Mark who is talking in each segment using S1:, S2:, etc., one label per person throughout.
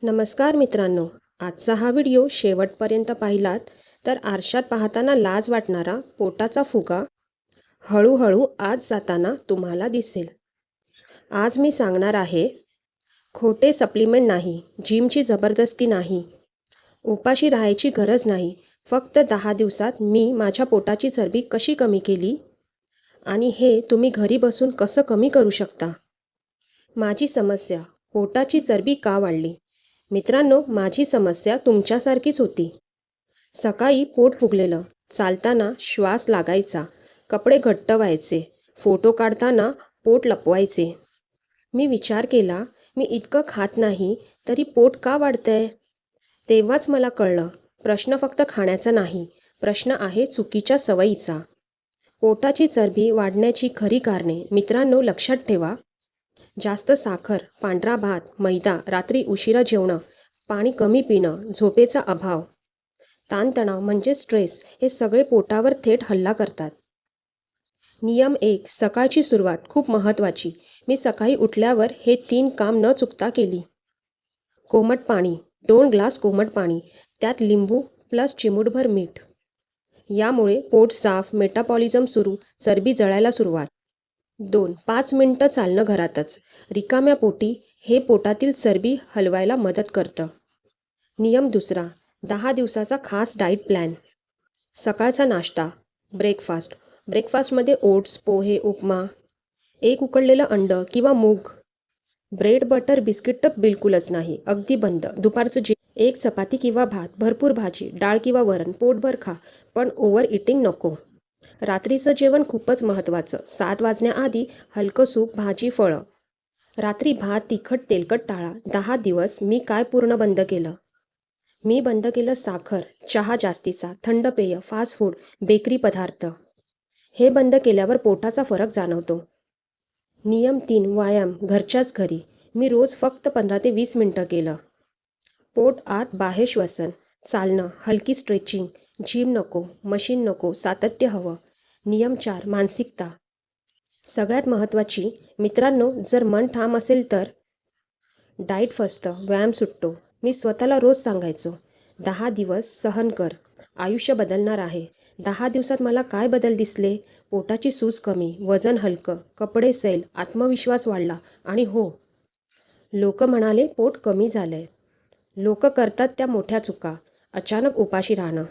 S1: नमस्कार मित्रांनो, आजचा हा व्हिडिओ शेवटपर्यंत पाहिलात तर आरशात पाहताना लाज वाटणारा पोटाचा फुगा हळूहळू आत जाताना तुम्हाला दिसेल. आज मी सांगणार आहे, खोटे सप्लिमेंट नाही, जिमची जबरदस्ती नाही, उपाशी राहायची गरज नाही. फक्त 10 दिवसात मी माझ्या पोटाची चरबी कशी कमी केली आणि हे तुम्ही घरी बसून कसं कमी करू शकता. माझी समस्या, पोटाची चरबी का वाढली? मित्रांनो, माझी समस्या तुमच्यासारखीच होती. सकाळी पोट फुगलेलं, चालताना श्वास लागायचा, कपडे घट्ट व्हायचे, फोटो काढताना पोट लपवायचे. मी विचार केला, मी इतकं खात नाही तरी पोट का वाढतंय? तेव्हाच मला कळलं, प्रश्न फक्त खाण्याचा नाही, प्रश्न आहे चुकीच्या सवयीचा. पोटाची चरबी वाढण्याची खरी कारणे मित्रांनो लक्षात ठेवा. जास्त साखर, पांढरा भात, मैदा, रात्री उशिरा जेवणं, पाणी कमी पिणं, झोपेचा अभाव, ताणतणाव म्हणजे स्ट्रेस, हे सगळे पोटावर थेट हल्ला करतात. नियम 1, सकाळची सुरुवात खूप महत्त्वाची. मी सकाळी उठल्यावर हे 3 काम न चुकता केली. कोमट पाणी, 2 ग्लास कोमट पाणी, त्यात लिंबू प्लस चिमूटभर मीठ. यामुळे पोट साफ, मेटाबॉलिझम सुरू, चरबी जळायला सुरुवात. 2, 5 मिनटं चालणं घरातच. रिकाम्या पोटी हे पोटातील चरबी हलवायला मदत करतं. नियम 2, 10 दिवसाचा खास डाएट प्लॅन. सकाळचा नाश्ता, ब्रेकफास्ट. ब्रेकफास्टमध्ये ओट्स, पोहे, उपमा, एक उकडलेलं अंड किंवा मूग. ब्रेड, बटर, बिस्किट तर बिलकुलच नाही, अगदी बंद. दुपारचं एक चपाती किंवा भात, भरपूर भाजी, डाळ किंवा वरण, पोटभर खा, पण ओव्हर इटिंग नको. रात्रीचं जेवण खूपच महत्त्वाचं. 7 वाजण्याआधी हलकं सूप, भाजी, फळं. रात्री भात, तिखट, तेलकट टाळा. 10 दिवस मी काय पूर्ण बंद केलं? मी बंद केलं साखर, चहा जास्तीचा, थंड पेय, फास्ट फूड, बेकरी पदार्थ. हे बंद केल्यावर पोटाचा फरक जाणवतो. नियम 3, व्यायाम घरच्याच घरी. मी रोज फक्त 15 ते 20 मिनटं केलं. पोट आत बाहेर श्वसन, चालणं, हलकी स्ट्रेचिंग. जिम नको, मशीन नको, सातत्य हवं. नियम 4, मानसिकता. सगळ्यात महत्त्वाची मित्रांनो, जर मन ठाम असेल तर डाएट फसतं, व्यायाम सुटतो. मी स्वतःला रोज सांगायचो, 10 दिवस सहन कर, आयुष्य बदलणार आहे. 10 दिवसात मला काय बदल दिसले? पोटाची सूज कमी, वजन हलकं, कपडे सैल, आत्मविश्वास वाढला आणि हो, लोक म्हणाले पोट कमी झालंय. लोक करतात त्या मोठ्या चुका. अचानक उपाशी राहणं.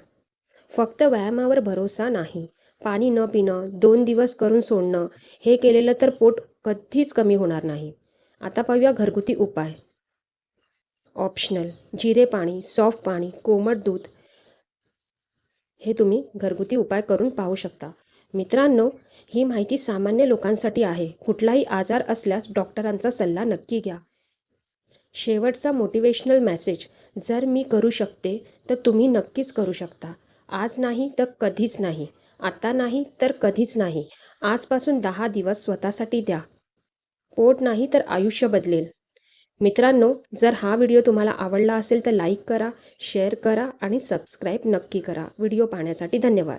S1: फक्त व्यायामावर भरोसा नाही. पाणी न पिणं, 2 दिवस करून सोडणं, हे केलेलं तर पोट कधीच कमी होणार नाही. आता पाहूया घरगुती उपाय. ऑप्शनल, जिरे पाणी, सॉफ्ट पाणी, कोमट दूध. हे तुम्ही घरगुती उपाय करून पाहू शकता. मित्रांनो, ही माहिती सामान्य लोकांसाठी आहे. कुठलाही आजार असल्यास डॉक्टरांचा सल्ला नक्की घ्या. शेवटचा मोटिवेशनल मेसेज, जर मी करू शकते तर तुम्ही नक्कीच करू शकता. आज नाही तर कधीच नाही, आता नाही तर कधीच नाही. आजपासून 10 दिवस स्वतःसाठी द्या. पोट नाही तर आयुष्य बदलेल. मित्रांनो, जर हा व्हिडिओ तुम्हाला आवडला असेल तर लाईक करा, शेअर करा आणि सबस्क्राईब नक्की करा. व्हिडिओ पाहण्यासाठी धन्यवाद.